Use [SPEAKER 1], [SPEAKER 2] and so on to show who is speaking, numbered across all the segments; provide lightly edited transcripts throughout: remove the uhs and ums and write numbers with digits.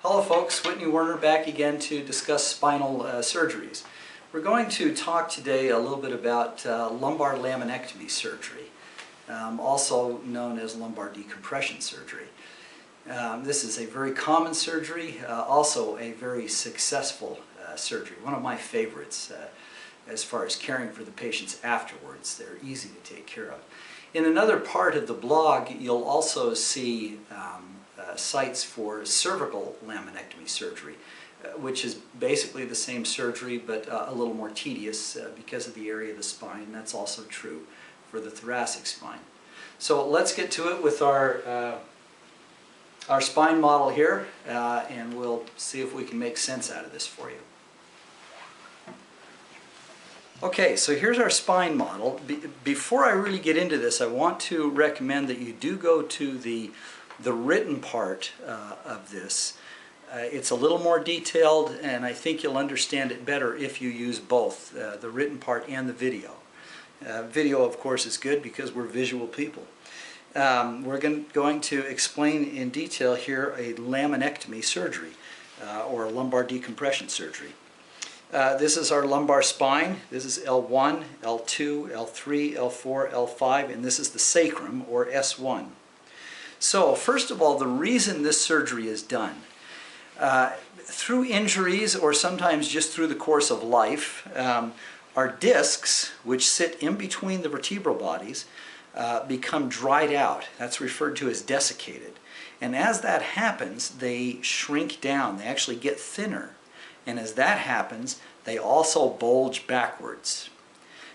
[SPEAKER 1] Hello folks, Whitney Werner back again to discuss spinal surgeries. We're going to talk today a little bit about lumbar laminectomy surgery, also known as lumbar decompression surgery. This is a very common surgery, also a very successful surgery, one of my favorites as far as caring for the patients afterwards. They're easy to take care of. In another part of the blog, you'll also see sites for cervical laminectomy surgery, which is basically the same surgery but a little more tedious because of the area of the spine. That's also true for the thoracic spine. So let's get to it with our spine model here, and we'll see if we can make sense out of this for you. Okay, so here's our spine model. Before I really get into this, I want to recommend that you do go to the written part of this. It's a little more detailed, and I think you'll understand it better if you use both, the written part and the video. Video, of course, is good because we're visual people. We're going to explain in detail here a laminectomy surgery, or a lumbar decompression surgery. This is our lumbar spine. This is L1, L2, L3, L4, L5, and this is the sacrum, or S1. So, first of all, the reason this surgery is done, through injuries or sometimes just through the course of life, our discs, which sit in between the vertebral bodies, become dried out. That's referred to as desiccated. And as that happens, they shrink down. They actually get thinner. And as that happens, they also bulge backwards.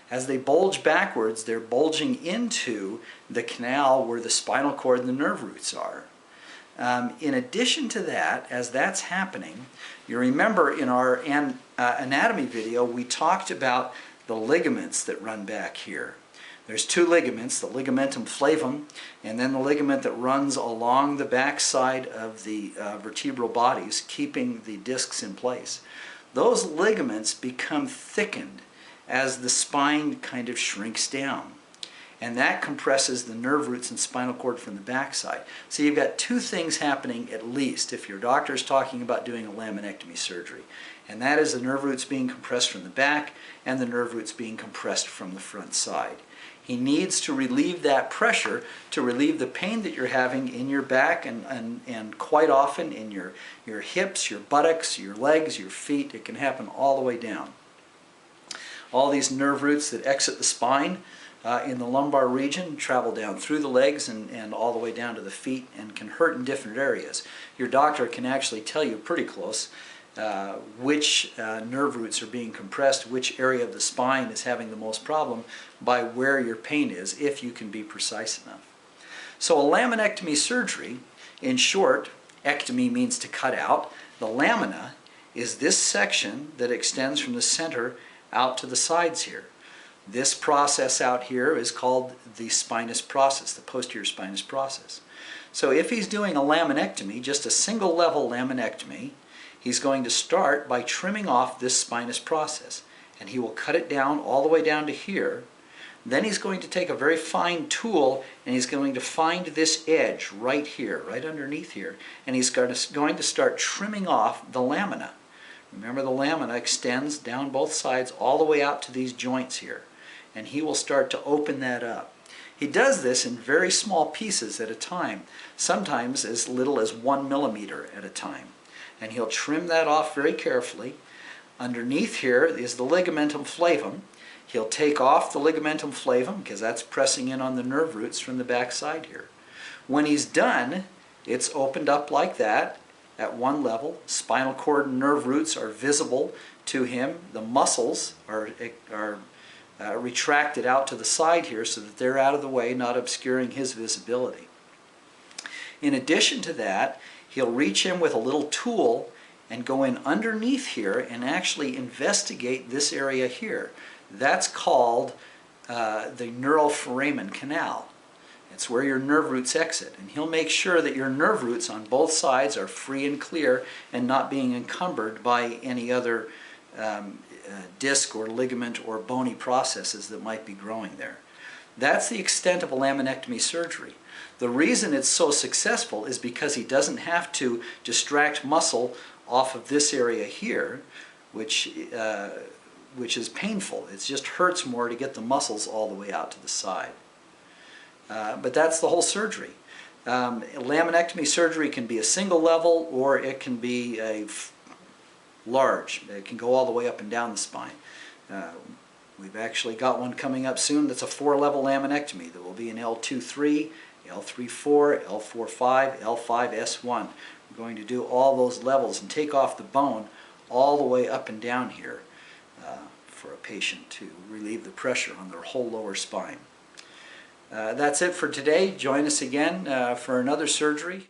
[SPEAKER 1] As they bulge backwards, they're bulging into the canal where the spinal cord and the nerve roots are. In addition to that, as that's happening, you remember in our anatomy video, we talked about the ligaments that run back here. There's two ligaments, the ligamentum flavum, and then the ligament that runs along the backside of the vertebral bodies, keeping the discs in place. Those ligaments become thickened as the spine kind of shrinks down. And that compresses the nerve roots and spinal cord from the backside. So you've got two things happening at least if your doctor is talking about doing a laminectomy surgery. And that is the nerve roots being compressed from the back and the nerve roots being compressed from the front side. He needs to relieve that pressure to relieve the pain that you're having in your back and quite often in your hips, your buttocks, your legs, your feet. It can happen all the way down. All these nerve roots that exit the spine in the lumbar region travel down through the legs and all the way down to the feet and can hurt in different areas. Your doctor can actually tell you pretty close which nerve roots are being compressed, which area of the spine is having the most problem by where your pain is, if you can be precise enough. So a laminectomy surgery, in short, ectomy means to cut out. The lamina is this section that extends from the center out to the sides here. This process out here is called the spinous process, the posterior spinous process. So if he's doing a laminectomy, just a single level laminectomy, he's going to start by trimming off this spinous process, and he will cut it down all the way down to here. Then he's going to take a very fine tool and he's going to find this edge right here, right underneath here, and he's going to start trimming off the lamina. Remember, the lamina extends down both sides all the way out to these joints here, and he will start to open that up. He does this in very small pieces at a time, sometimes as little as 1 millimeter at a time. And he'll trim that off very carefully. Underneath here is the ligamentum flavum. He'll take off the ligamentum flavum because that's pressing in on the nerve roots from the back side here. When he's done, it's opened up like that at one level. Spinal cord and nerve roots are visible to him. The muscles are retracted out to the side here so that they're out of the way, not obscuring his visibility. In addition to that, he'll reach in with a little tool and go in underneath here and actually investigate this area here. That's called the neural foramen canal. It's where your nerve roots exit. And he'll make sure that your nerve roots on both sides are free and clear and not being encumbered by any other disc or ligament or bony processes that might be growing there. That's the extent of a laminectomy surgery. The reason it's so successful is because he doesn't have to distract muscle off of this area here, which is painful. It just hurts more to get the muscles all the way out to the side. But that's the whole surgery. Laminectomy surgery can be a single level, or it can be a large. It can go all the way up and down the spine. We've actually got one coming up soon that's a 4-level laminectomy. There will be an L2-3, L3-4, L4-5, L5-S1. We're going to do all those levels and take off the bone all the way up and down here for a patient to relieve the pressure on their whole lower spine. That's it for today. Join us again for another surgery.